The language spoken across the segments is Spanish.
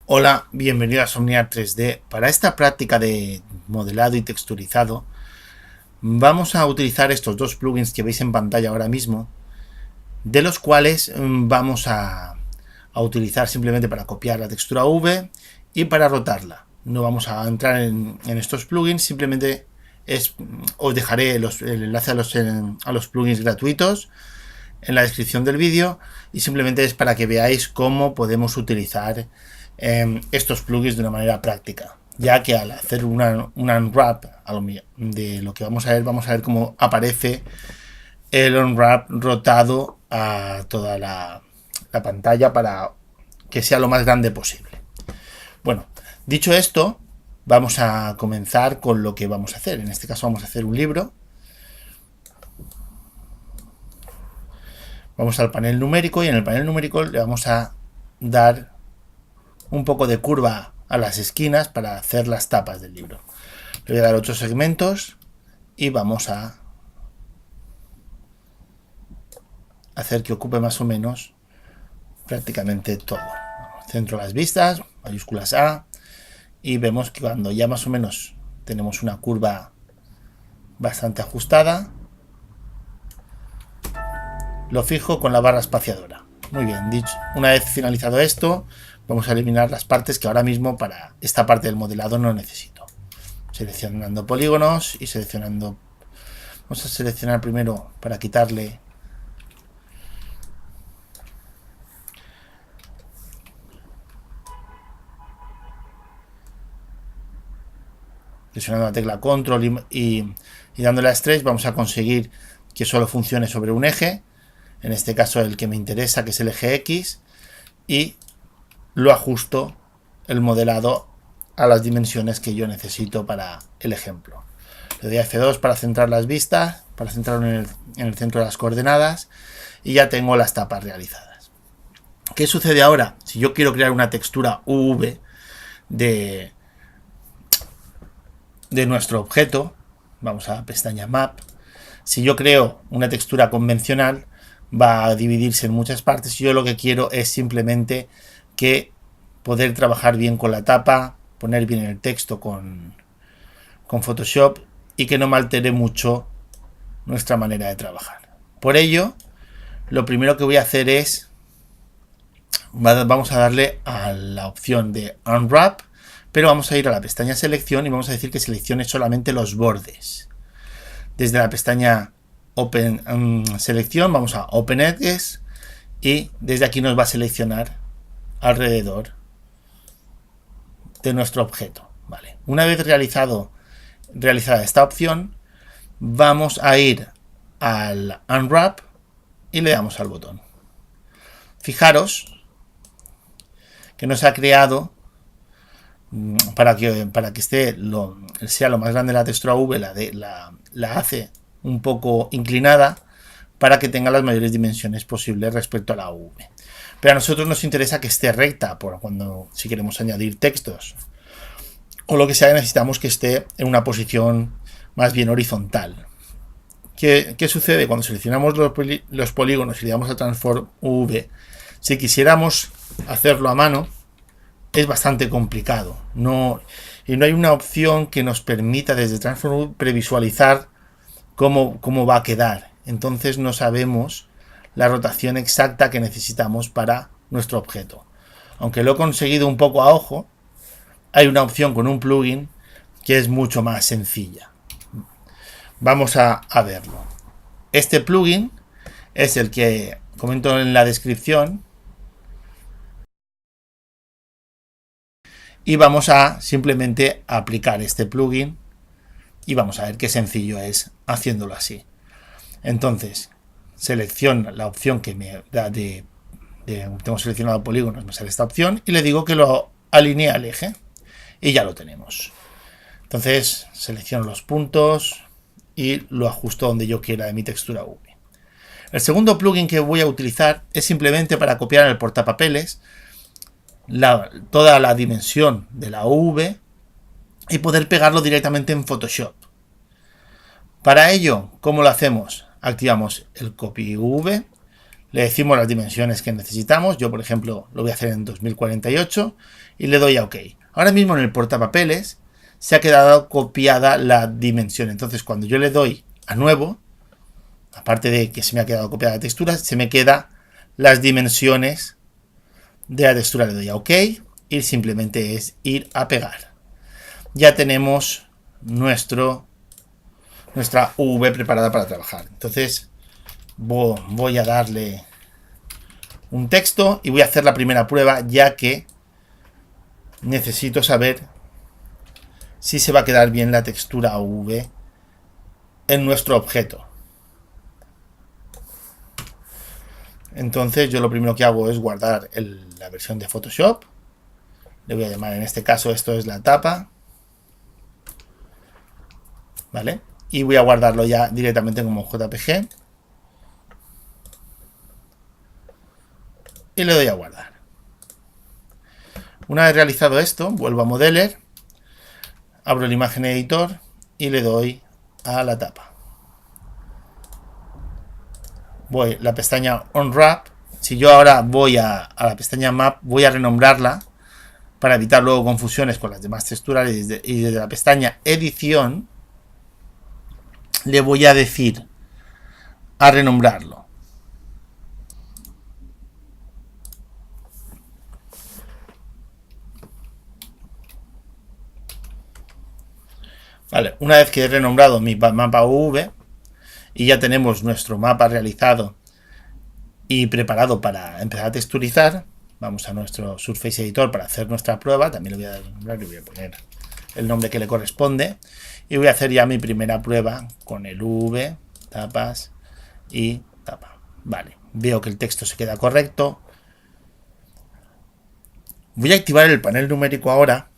Hola, bienvenido a Somniar 3D. Para esta práctica de modelado y texturizado vamos a utilizar estos dos plugins que veis en pantalla ahora mismo, de los cuales vamos a utilizar simplemente para copiar la textura V y para rotarla. No vamos a entrar en estos plugins, simplemente os dejaré el enlace a los plugins gratuitos en la descripción del vídeo y simplemente es para que veáis cómo podemos utilizar estos plugins de una manera práctica, ya que al hacer un unwrap de lo que vamos a ver cómo aparece el unwrap rotado a toda la pantalla para que sea lo más grande posible. Bueno, dicho esto, vamos a comenzar con lo que vamos a hacer. En este caso vamos a hacer un libro. Vamos al panel numérico y en el panel numérico le vamos a dar un poco de curva a las esquinas para hacer las tapas del libro. Le voy a dar 8 segmentos y vamos a hacer que ocupe más o menos prácticamente todo. Centro las vistas, mayúsculas A, y vemos que cuando ya más o menos tenemos una curva bastante ajustada, lo fijo con la barra espaciadora. Muy bien, dicho, una vez finalizado esto, vamos a eliminar las partes que ahora mismo para esta parte del modelado no necesito. Seleccionando polígonos y seleccionando... Vamos a seleccionar primero para quitarle presionando la tecla control y dándole a stretch vamos a conseguir que solo funcione sobre un eje, en este caso el que me interesa, que es el eje X, y lo ajusto el modelado a las dimensiones que yo necesito para el ejemplo. Le doy a F2 para centrar las vistas, para centrarlo en el centro de las coordenadas, y ya tengo las tapas realizadas. ¿Qué sucede ahora? Si yo quiero crear una textura UV de nuestro objeto, vamos a la pestaña Map. Si yo creo una textura convencional, va a dividirse en muchas partes. Yo lo que quiero es simplemente que poder trabajar bien con la tapa, poner bien el texto con Photoshop y que no me altere mucho nuestra manera de trabajar. Por ello, lo primero que voy a hacer es vamos a darle a la opción de Unwrap, pero vamos a ir a la pestaña Selección y vamos a decir que seleccione solamente los bordes. Desde la pestaña Open Selección vamos a Open Edges y desde aquí nos va a seleccionar alrededor de nuestro objeto. Vale. Una vez realizada esta opción, vamos a ir al Unwrap y le damos al botón. Fijaros que nos ha creado para que sea lo más grande la textura V, la hace un poco inclinada para que tenga las mayores dimensiones posibles respecto a la V. Pero a nosotros nos interesa que esté recta, si queremos añadir textos o lo que sea, necesitamos que esté en una posición más bien horizontal. ¿Qué sucede? Cuando seleccionamos los polígonos y le damos a Transform V, si quisiéramos hacerlo a mano, es bastante complicado. Y no hay una opción que nos permita desde Transform previsualizar cómo va a quedar. Entonces no sabemos la rotación exacta que necesitamos para nuestro objeto. Aunque lo he conseguido un poco a ojo, hay una opción con un plugin que es mucho más sencilla. Vamos a verlo. Este plugin es el que comento en la descripción. Y vamos a simplemente aplicar este plugin y vamos a ver qué sencillo es haciéndolo así. Entonces, selecciono la opción que me da tengo seleccionado polígonos, me sale esta opción y le digo que lo alinee al eje y ya lo tenemos. Entonces, selecciono los puntos y lo ajusto donde yo quiera de mi textura V. El segundo plugin que voy a utilizar es simplemente para copiar en el portapapeles toda la dimensión de la V y poder pegarlo directamente en Photoshop. Para ello, ¿cómo lo hacemos? Activamos el Copy V, le decimos las dimensiones que necesitamos. Yo, por ejemplo, lo voy a hacer en 2048 y le doy a OK. Ahora mismo en el portapapeles se ha quedado copiada la dimensión. Entonces, cuando yo le doy a nuevo, aparte de que se me ha quedado copiada la textura, se me queda las dimensiones de la textura. Le doy a OK y simplemente es ir a pegar. Ya tenemos nuestra V preparada para trabajar. Entonces voy a darle un texto y voy a hacer la primera prueba, ya que necesito saber si se va a quedar bien la textura V en nuestro objeto. Entonces yo lo primero que hago es guardar la versión de Photoshop. Le voy a llamar, en este caso esto es la tapa, ¿vale? Y voy a guardarlo ya directamente como JPG. Y le doy a guardar. Una vez realizado esto, vuelvo a Modeler, abro el imagen editor y le doy a la tapa. Voy la pestaña Unwrap. Si yo ahora voy a la pestaña Map, voy a renombrarla para evitar luego confusiones con las demás texturas, y desde la pestaña Edición le voy a decir a renombrarlo. Vale, una vez que he renombrado mi mapa V y ya tenemos nuestro mapa realizado y preparado para empezar a texturizar, vamos a nuestro Surface Editor para hacer nuestra prueba. También le voy a nombrar y voy a poner el nombre que le corresponde. Y voy a hacer ya mi primera prueba con el V, tapas y tapa. Vale, veo que el texto se queda correcto. Voy a activar el panel numérico ahora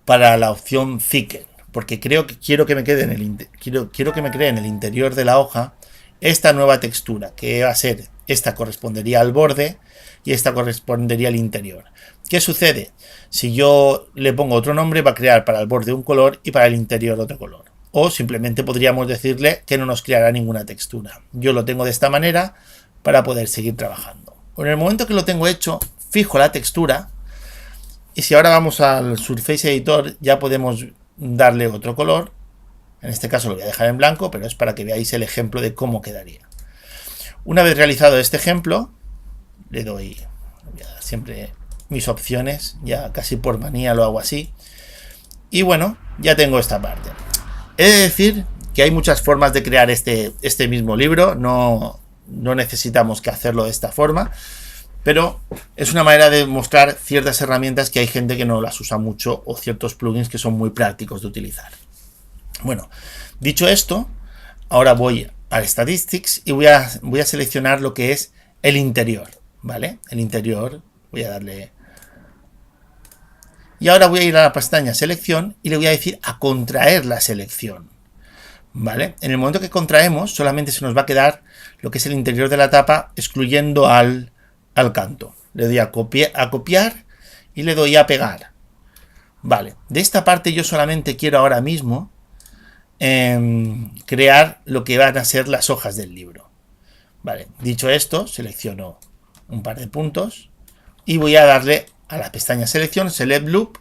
para la opción Thicken, porque quiero que me quede quiero que me cree en el interior de la hoja esta nueva textura, que va a ser, esta correspondería al borde y esta correspondería al interior. ¿Qué sucede? Si yo le pongo otro nombre, va a crear para el borde un color y para el interior otro color. O simplemente podríamos decirle que no nos creará ninguna textura. Yo lo tengo de esta manera para poder seguir trabajando. En el momento que lo tengo hecho, fijo la textura. Y si ahora vamos al Surface Editor, ya podemos darle otro color. En este caso lo voy a dejar en blanco, pero es para que veáis el ejemplo de cómo quedaría. Una vez realizado este ejemplo, le doy siempre mis opciones, ya casi por manía lo hago así. Y bueno, ya tengo esta parte. He de decir que hay muchas formas de crear este mismo libro, no necesitamos que hacerlo de esta forma, pero es una manera de mostrar ciertas herramientas que hay gente que no las usa mucho, o ciertos plugins que son muy prácticos de utilizar. Bueno, dicho esto, ahora voy al Statistics y voy a seleccionar lo que es el interior, ¿vale? El interior, voy a darle... Y ahora voy a ir a la pestaña Selección y le voy a decir a contraer la selección, ¿vale? En el momento que contraemos, solamente se nos va a quedar lo que es el interior de la tapa, excluyendo al canto. Le doy a copiar y le doy a pegar. Vale, de esta parte yo solamente quiero ahora mismo crear lo que van a ser las hojas del libro. Vale, dicho esto, selecciono un par de puntos y voy a darle a la pestaña Selección, Select Loop.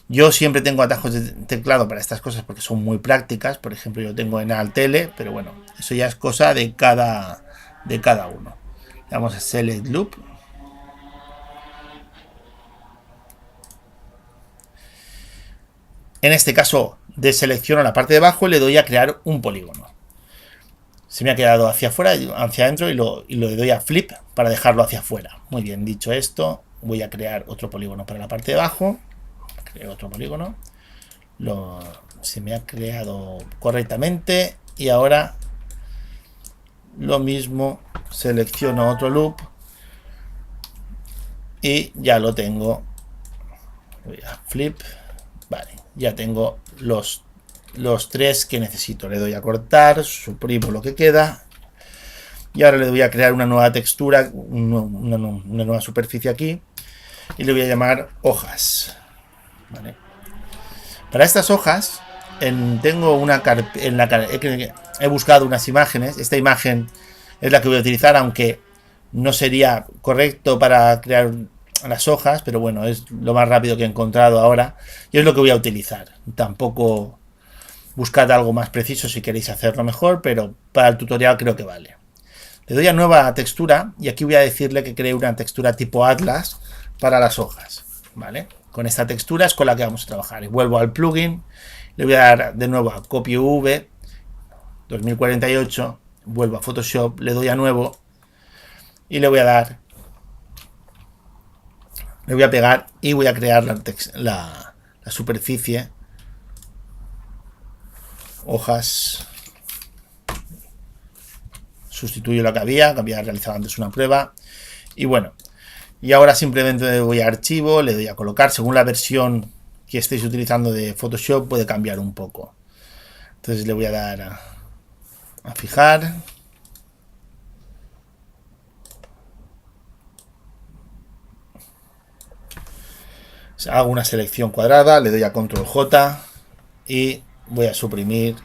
Yo siempre tengo atajos de teclado para estas cosas porque son muy prácticas. Por ejemplo, yo tengo en Alt L, pero bueno, eso ya es cosa de cada uno. Vamos a Select Loop. En este caso, deselecciono la parte de abajo y le doy a crear un polígono. Se me ha quedado hacia afuera, hacia adentro, y lo doy a Flip para dejarlo hacia afuera. Muy bien, dicho esto, voy a crear otro polígono para la parte de abajo. Creo otro polígono. Se me ha creado correctamente. Y ahora lo mismo, selecciono otro loop y ya lo tengo. Voy a Flip. Vale, ya tengo los tres que necesito. Le doy a cortar, suprimo lo que queda. Y ahora le voy a crear una nueva textura, una nueva superficie aquí. Y le voy a llamar hojas. Vale. Para estas hojas, tengo he buscado unas imágenes. Esta imagen es la que voy a utilizar, aunque No sería correcto para crear las hojas, pero bueno, es lo más rápido que he encontrado ahora y es lo que voy a utilizar. Tampoco buscad algo más preciso si queréis hacerlo mejor, pero para el tutorial creo que vale. Le doy a nueva textura y aquí voy a decirle que cree una textura tipo Atlas para las hojas, ¿vale? Con esta textura es con la que vamos a trabajar. Y vuelvo al plugin, le voy a dar de nuevo a Copy V 2048, vuelvo a Photoshop, le doy a nuevo y le voy a dar, le voy a pegar y voy a crear la superficie, hojas, sustituyo lo que había realizado antes una prueba y bueno, y ahora simplemente voy a archivo, le doy a colocar, según la versión que estéis utilizando de Photoshop puede cambiar un poco, entonces le voy a dar a fijar, hago una selección cuadrada, le doy a control J y voy a suprimir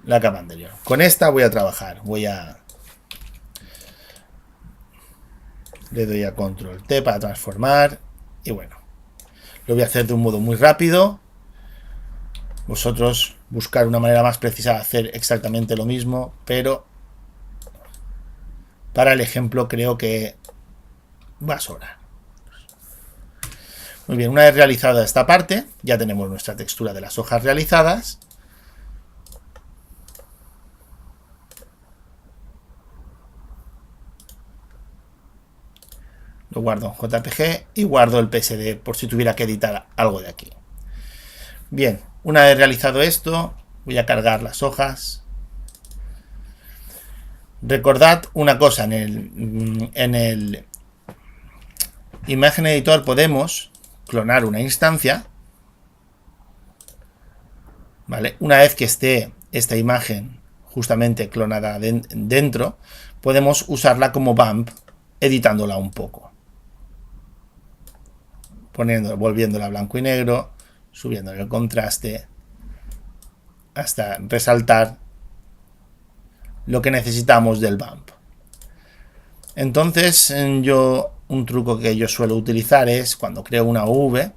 la capa anterior. Con esta voy a trabajar, le doy a control T para transformar y bueno, lo voy a hacer de un modo muy rápido. Vosotros buscar una manera más precisa de hacer exactamente lo mismo, pero para el ejemplo creo que va a sobrar. Muy bien, una vez realizada esta parte, ya tenemos nuestra textura de las hojas realizadas. Lo guardo en JPG y guardo el PSD por si tuviera que editar algo de aquí. Bien, una vez realizado esto, voy a cargar las hojas. Recordad una cosa, en el Imagen Editor podemos clonar una instancia, ¿vale? Una vez que esté esta imagen justamente clonada dentro, podemos usarla como bump, editándola un poco. Volviéndola a blanco y negro, subiendo el contraste, hasta resaltar lo que necesitamos del bump. Entonces, un truco que yo suelo utilizar es cuando creo una V,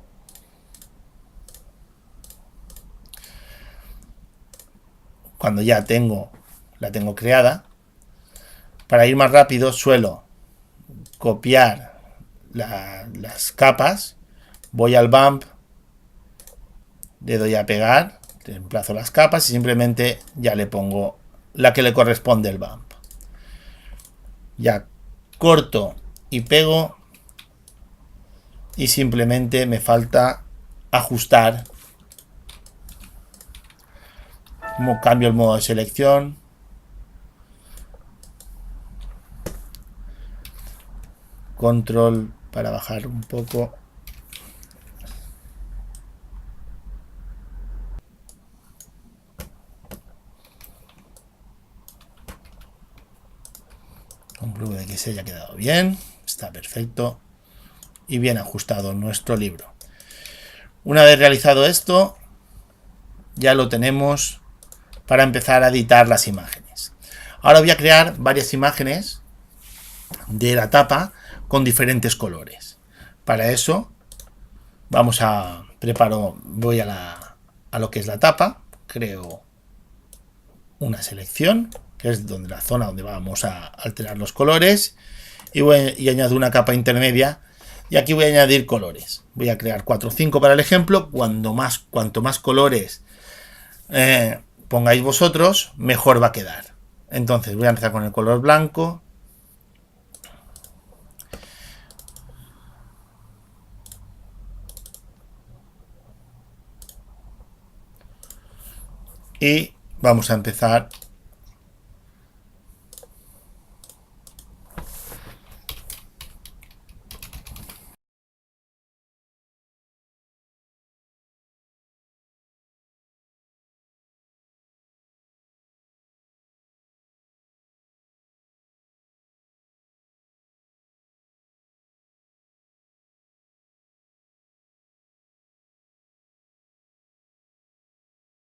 cuando ya la tengo creada, para ir más rápido suelo copiar las capas, voy al bump, le doy a pegar, reemplazo las capas y simplemente ya le pongo la que le corresponde el bump. Ya corto y pego y simplemente me falta ajustar. Como cambio el modo de selección, control para bajar un poco, compruebo de que se haya quedado bien, está perfecto y bien ajustado nuestro libro. Una vez realizado esto, ya lo tenemos para empezar a editar las imágenes. Ahora voy a crear varias imágenes de la tapa con diferentes colores. Para eso voy a lo que es la tapa, creo una selección, que es la zona donde vamos a alterar los colores, y añado una capa intermedia, y aquí voy a añadir colores. Voy a crear 4 o 5 para el ejemplo. Cuanto más colores pongáis vosotros, mejor va a quedar. Entonces voy a empezar con el color blanco. Y vamos a empezar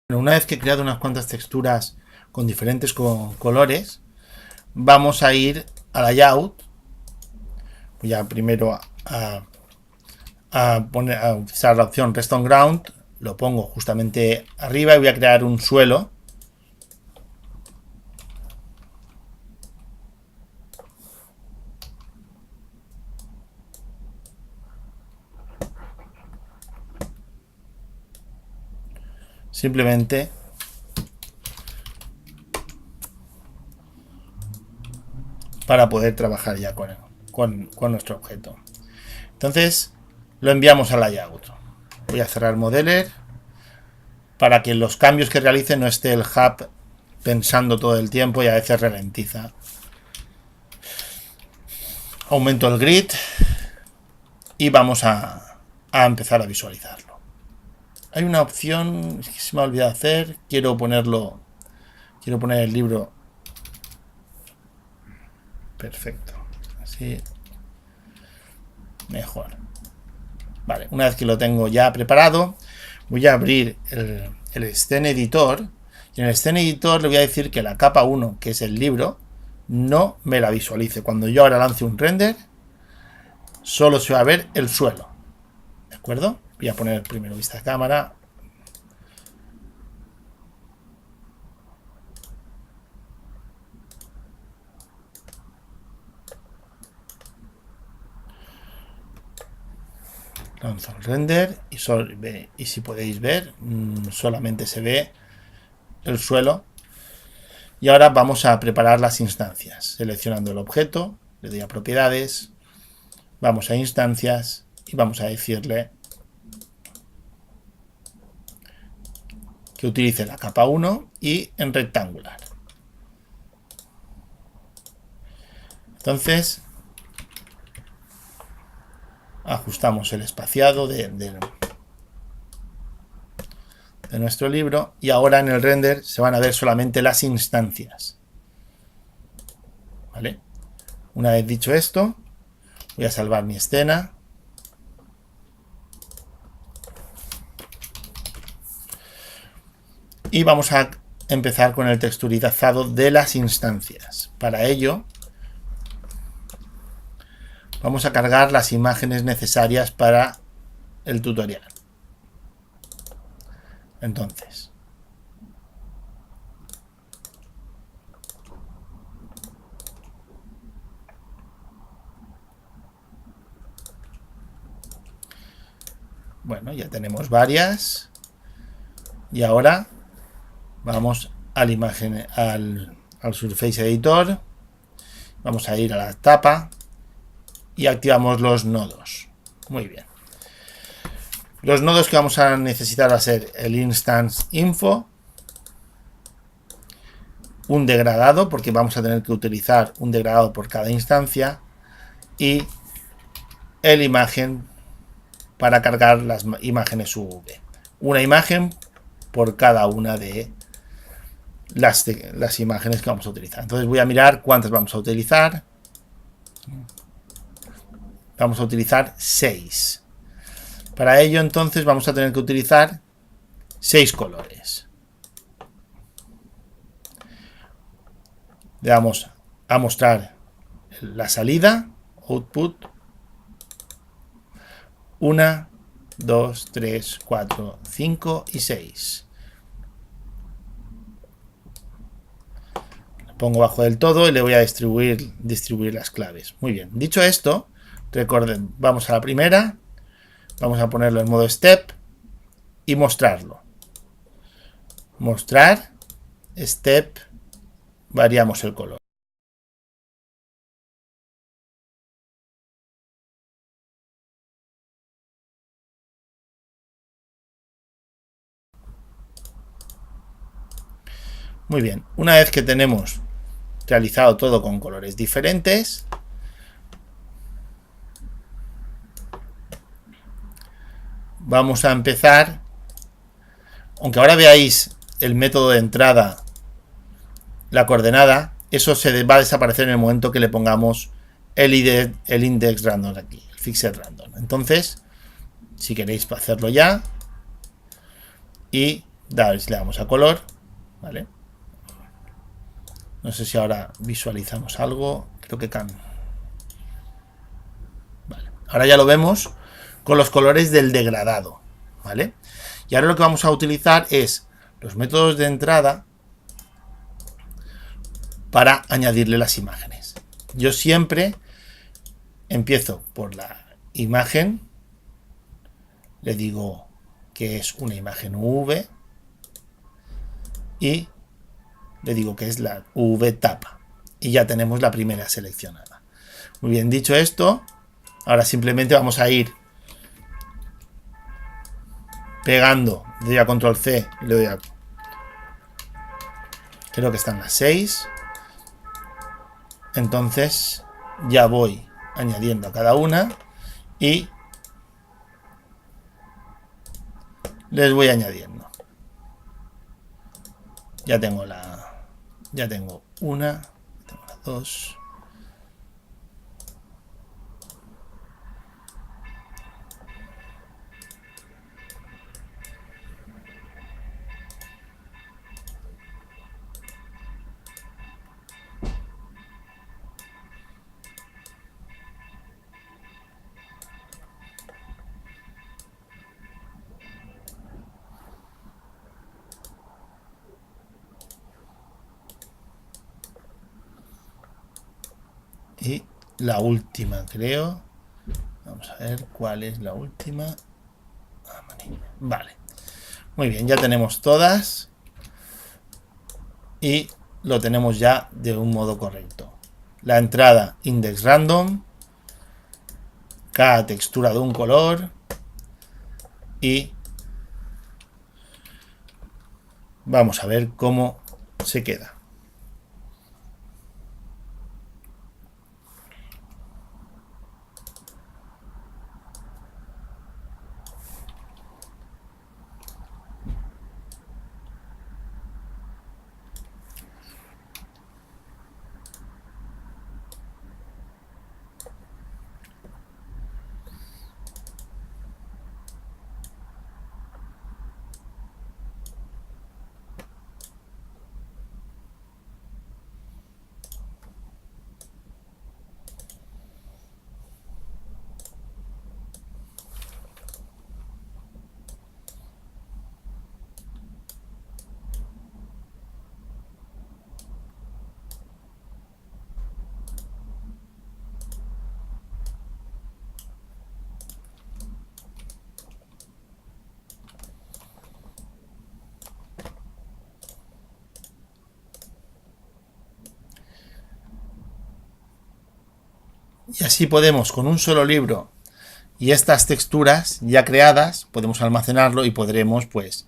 una vez que he creado unas cuantas texturas con diferentes colores, vamos a ir a layout, voy a primero a utilizar la opción Redstone Ground, lo pongo justamente arriba y voy a crear un suelo. Simplemente para poder trabajar ya con nuestro objeto. Entonces lo enviamos a layout. Voy a cerrar Modeler para que los cambios que realice no esté el hub pensando todo el tiempo y a veces ralentiza. Aumento el grid y vamos a empezar a visualizarlo. Hay una opción que se me ha olvidado hacer. Quiero poner el libro perfecto, así mejor. Vale, una vez que lo tengo ya preparado, voy a abrir el Scene Editor y en el Scene Editor le voy a decir que la capa 1, que es el libro, no me la visualice. Cuando yo ahora lance un render, solo se va a ver el suelo. ¿De acuerdo? Voy a poner primero vista cámara. Lanzo el render y si podéis ver, solamente se ve el suelo. Y ahora vamos a preparar las instancias. Seleccionando el objeto, le doy a propiedades, vamos a instancias y vamos a decirle que utilice la capa 1 y en rectangular. Entonces ajustamos el espaciado de nuestro libro y ahora en el render se van a ver solamente las instancias. ¿Vale? Una vez dicho esto, voy a salvar mi escena. Y vamos a empezar con el texturizado de las instancias. Para ello, vamos a cargar las imágenes necesarias para el tutorial. Entonces, bueno, ya tenemos varias. Y ahora vamos a la imagen, al Surface Editor. Vamos a ir a la tapa y activamos los nodos. Muy bien. Los nodos que vamos a necesitar va a ser el Instance Info, un degradado, porque vamos a tener que utilizar un degradado por cada instancia, y el imagen para cargar las imágenes UV. Una imagen por cada una de las imágenes que vamos a utilizar. Entonces voy a mirar cuántas vamos a utilizar. Vamos a utilizar 6. Para ello, entonces, vamos a tener que utilizar 6 colores. Le vamos a mostrar la salida, output. 1, 2, 3, 4, 5 y 6. Lo pongo bajo del todo y le voy a distribuir las claves. Muy bien. Dicho esto, recuerden, vamos a la primera. Vamos a ponerlo en modo step y mostrarlo. Mostrar, step, variamos el color. Muy bien, una vez que tenemos realizado todo con colores diferentes, vamos a empezar, aunque ahora veáis el método de entrada, la coordenada, eso se va a desaparecer en el momento que le pongamos el index random aquí, el fixed random. Entonces, si queréis hacerlo ya, y le damos a color, ¿vale? No sé si ahora visualizamos algo. Creo que vale. Ahora ya lo vemos con los colores del degradado, ¿vale? Y ahora lo que vamos a utilizar es los métodos de entrada para añadirle las imágenes. Yo siempre empiezo por la imagen, le digo que es una imagen UV y le digo que es la UV tapa y ya tenemos la primera seleccionada. Muy bien, dicho esto, ahora simplemente vamos a ir pegando, le doy a control C y le doy a... Creo que están las 6. Entonces ya voy añadiendo a cada una y les voy añadiendo. Ya tengo una, tengo las 2. Y la última, creo. Vamos a ver cuál es la última. Vale. Muy bien, ya tenemos todas. Y lo tenemos ya de un modo correcto. La entrada index random. Cada textura de un color. Y vamos a ver cómo se queda. Y así podemos, con un solo libro y estas texturas ya creadas, podemos almacenarlo y podremos pues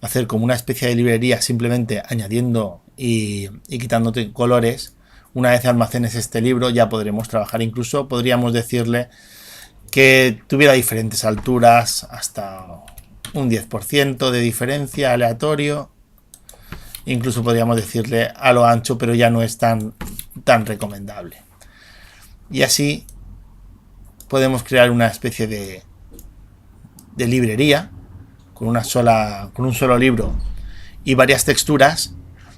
hacer como una especie de librería simplemente añadiendo y quitando colores. Una vez almacenes este libro ya podremos trabajar, incluso podríamos decirle que tuviera diferentes alturas, hasta un 10% de diferencia aleatorio. Incluso podríamos decirle a lo ancho, pero ya no es tan recomendable. Y así podemos crear una especie de librería con un solo libro y varias texturas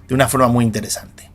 de una forma muy interesante.